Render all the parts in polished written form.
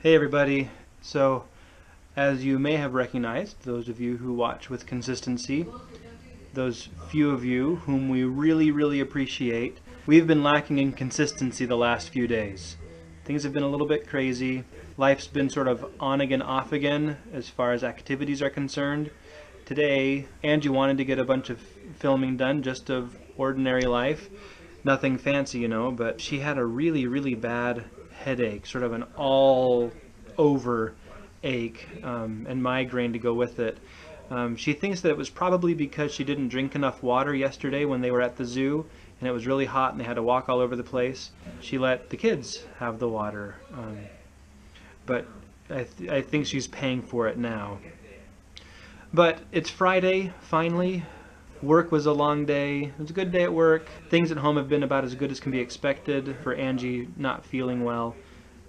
Hey everybody. So, as you may have recognized, those of you who watch with consistency, those few of you whom we really appreciate, we've been lacking in consistency the last few days. Things have been a little bit crazy. Life's been sort of on again, off again as far as activities are concerned. Today, Angie wanted to get a bunch of filming done, just of ordinary life. Nothing fancy, but she had a really bad headache, sort of an all-over ache, and migraine to go with it. She thinks that it was probably because she didn't drink enough water yesterday when they were at the zoo, and it was really hot and they had to walk all over the place. She let the kids have the water, but I think she's paying for it now. But it's Friday, finally. Work was a long day. It was a good day at work. Things at home have been about as good as can be expected for Angie not feeling well.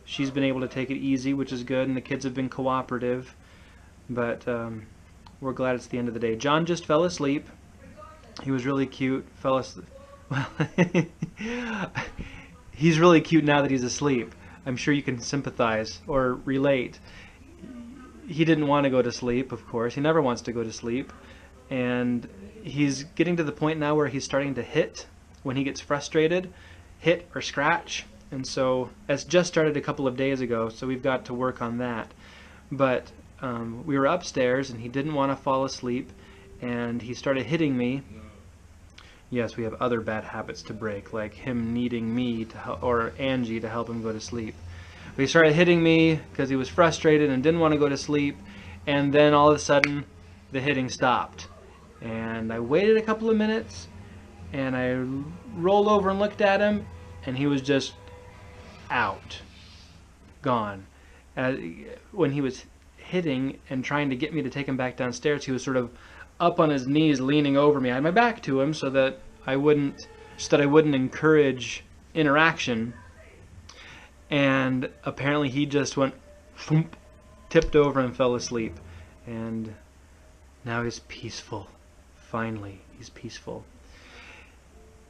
She's been able to take it easy, which is good, and the kids have been cooperative. But we're glad it's the end of the day. John just fell asleep. He was really cute. Well, he's really cute now that he's asleep. I'm sure you can sympathize or relate. He didn't want to go to sleep, of course. He never wants to go to sleep. And he's getting to the point now where he's starting to hit when he gets frustrated, hit or scratch. And so it's just started a couple of days ago, so we've got to work on that. But we were upstairs and he didn't want to fall asleep, and he started hitting me. Yes, we have other bad habits to break, like him needing me to help, or Angie to help him go to sleep. But he started hitting me because he was frustrated and didn't want to go to sleep, and then all of a sudden the hitting stopped. And I waited a couple of minutes, and I rolled over and looked at him, and he was just out, gone. When he was hitting and trying to get me to take him back downstairs, he was sort of up on his knees, leaning over me. I had my back to him so that I wouldn't encourage interaction. And apparently he just went thump, tipped over and fell asleep. And now he's peaceful. Finally, he's peaceful.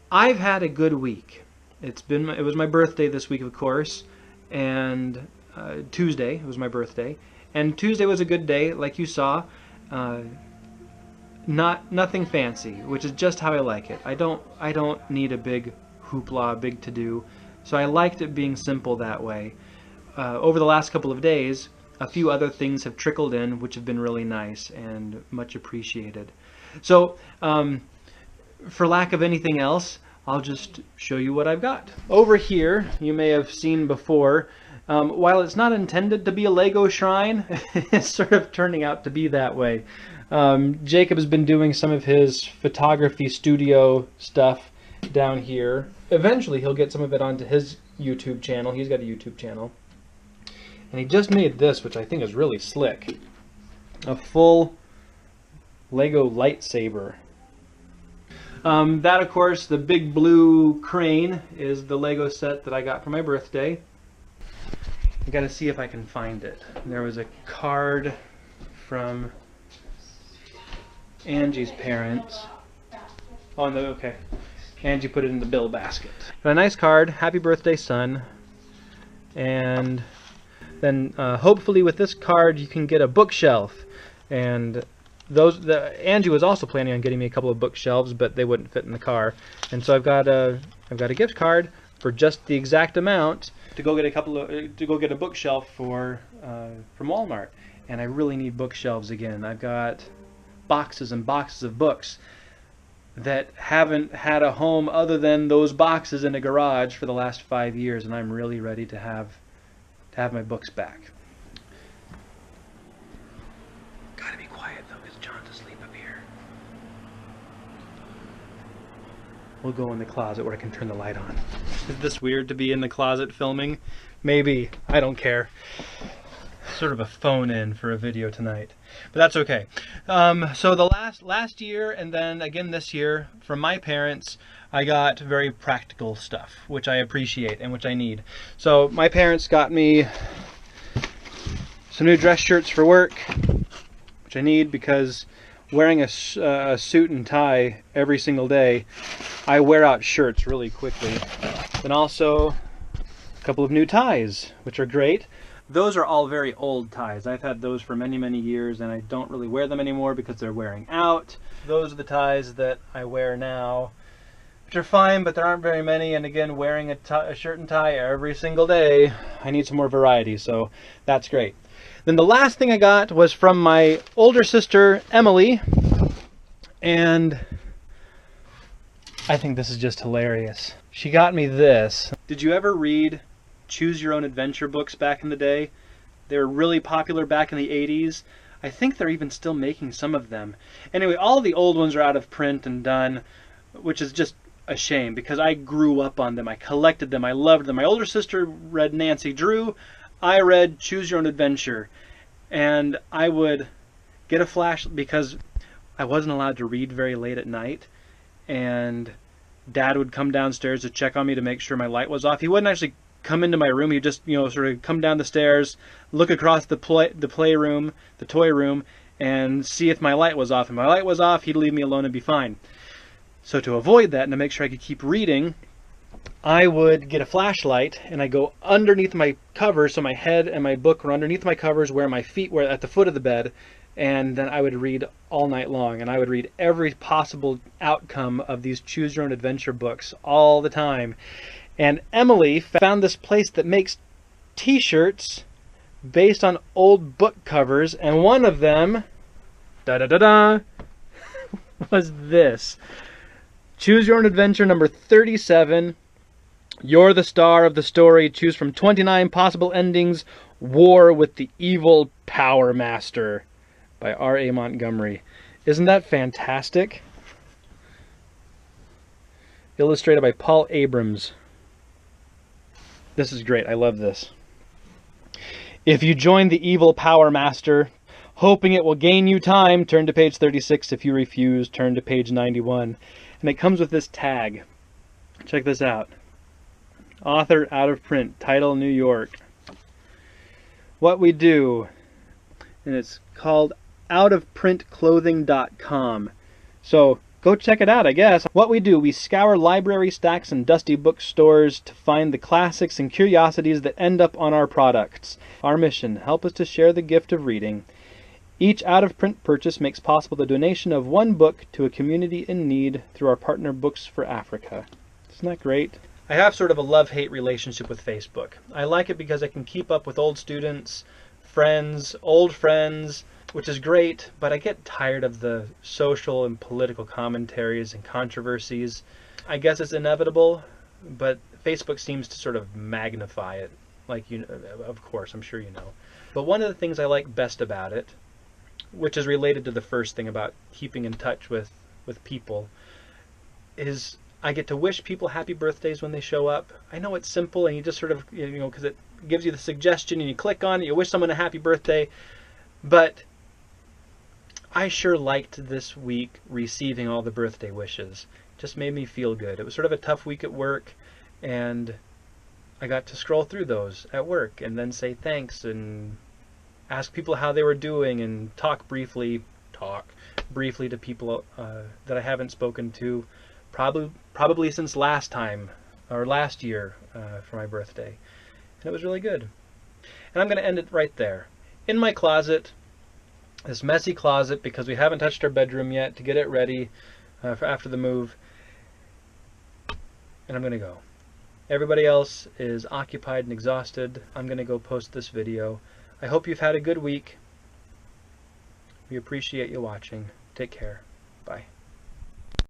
I've had a good week. It was my birthday this week, of course, and Tuesday was my birthday, and Tuesday was a good day, like you saw. Nothing fancy, which is just how I like it. I don't need a big hoopla, big to-do, so I liked it being simple that way. Over the last couple of days, a few other things have trickled in, which have been really nice and much appreciated. So, for lack of anything else, I'll just show you what I've got. Over here, you may have seen before, while it's not intended to be a Lego shrine, it's sort of turning out to be that way. Jacob has been doing some of his photography studio stuff down here. Eventually, he'll get some of it onto his YouTube channel. He's got a YouTube channel. And he just made this, which I think is really slick. A full Lego lightsaber. That, of course, the big blue crane is the Lego set that I got for my birthday. I gotta see if I can find it. There was a card from Angie's parents. Oh, no, okay. Angie put it in the bill basket. But a nice card. Happy birthday, son. And then hopefully with this card you can get a bookshelf. And Angie was also planning on getting me a couple of bookshelves, but they wouldn't fit in the car. And so I've got a gift card for just the exact amount to go get a bookshelf from Walmart. And I really need bookshelves again. I've got boxes and boxes of books that haven't had a home other than those boxes in a garage for the last 5 years, and I'm really ready to have my books back. Gotta be quiet though, because John's asleep up here. We'll go in the closet where I can turn the light on. Is this weird to be in the closet filming? Maybe. I don't care. Sort of a phone-in for a video tonight, but that's okay. So the last year and then again this year from my parents, I got very practical stuff, which I appreciate and which I need. So my parents got me some new dress shirts for work, which I need because wearing a suit and tie every single day, I wear out shirts really quickly. Then also a couple of new ties, which are great. Those are all very old ties. I've had those for many, many years, and I don't really wear them anymore because they're wearing out. Those are the ties that I wear now, which are fine, but there aren't very many. And again, wearing a shirt and tie every single day, I need some more variety, so that's great. Then the last thing I got was from my older sister, Emily, and I think this is just hilarious. She got me this. Did you ever read Choose Your Own Adventure books back in the day? They were really popular back in the 80s. I think they're even still making some of them. Anyway, all the old ones are out of print and done, which is just a shame because I grew up on them. I collected them. I loved them. My older sister read Nancy Drew. I read Choose Your Own Adventure. And I would get a flash because I wasn't allowed to read very late at night. And Dad would come downstairs to check on me to make sure my light was off. He wouldn't actually come into my room. He'd just, sort of come down the stairs, look across the playroom, the toy room, and see if my light was off. If my light was off, he'd leave me alone and be fine. So to avoid that and to make sure I could keep reading, I would get a flashlight and I go underneath my covers, so my head and my book were underneath my covers where my feet were at the foot of the bed, and then I would read all night long, and I would read every possible outcome of these Choose Your Own Adventure books all the time. And Emily found this place that makes t-shirts based on old book covers, and one of them, da-da-da-da, was this. Choose Your Own Adventure number 37. You're the star of the story. Choose from 29 possible endings. War with the Evil Power Master by R.A. Montgomery. Isn't that fantastic? Illustrated by Paul Abrams. This is great. I love this. If you join the Evil Power Master, hoping it will gain you time, turn to page 36. If you refuse, turn to page 91. And it comes with this tag. Check this out. Author out of print. Title New York. What we do. And it's called outofprintclothing.com. So go check it out, I guess. What we do, we scour library stacks and dusty bookstores to find the classics and curiosities that end up on our products. Our mission, help us to share the gift of reading. Each out-of-print purchase makes possible the donation of one book to a community in need through our partner Books for Africa. Isn't that great? I have sort of a love-hate relationship with Facebook. I like it because I can keep up with old students, friends, old friends, which is great, but I get tired of the social and political commentaries and controversies. I guess it's inevitable, but Facebook seems to sort of magnify it. Like, of course, I'm sure you know. But one of the things I like best about it, which is related to the first thing about keeping in touch with people, is I get to wish people happy birthdays when they show up. I know it's simple and you just sort of, because it gives you the suggestion and you click on it, you wish someone a happy birthday. But I sure liked this week receiving all the birthday wishes. It just made me feel good. It was sort of a tough week at work, and I got to scroll through those at work and then say thanks and ask people how they were doing and talk briefly to people that I haven't spoken to probably since last year for my birthday. And it was really good. And I'm going to end it right there. In my closet, this messy closet, because we haven't touched our bedroom yet to get it ready for after the move. And I'm going to go. Everybody else is occupied and exhausted. I'm going to go post this video. I hope you've had a good week. We appreciate you watching. Take care. Bye.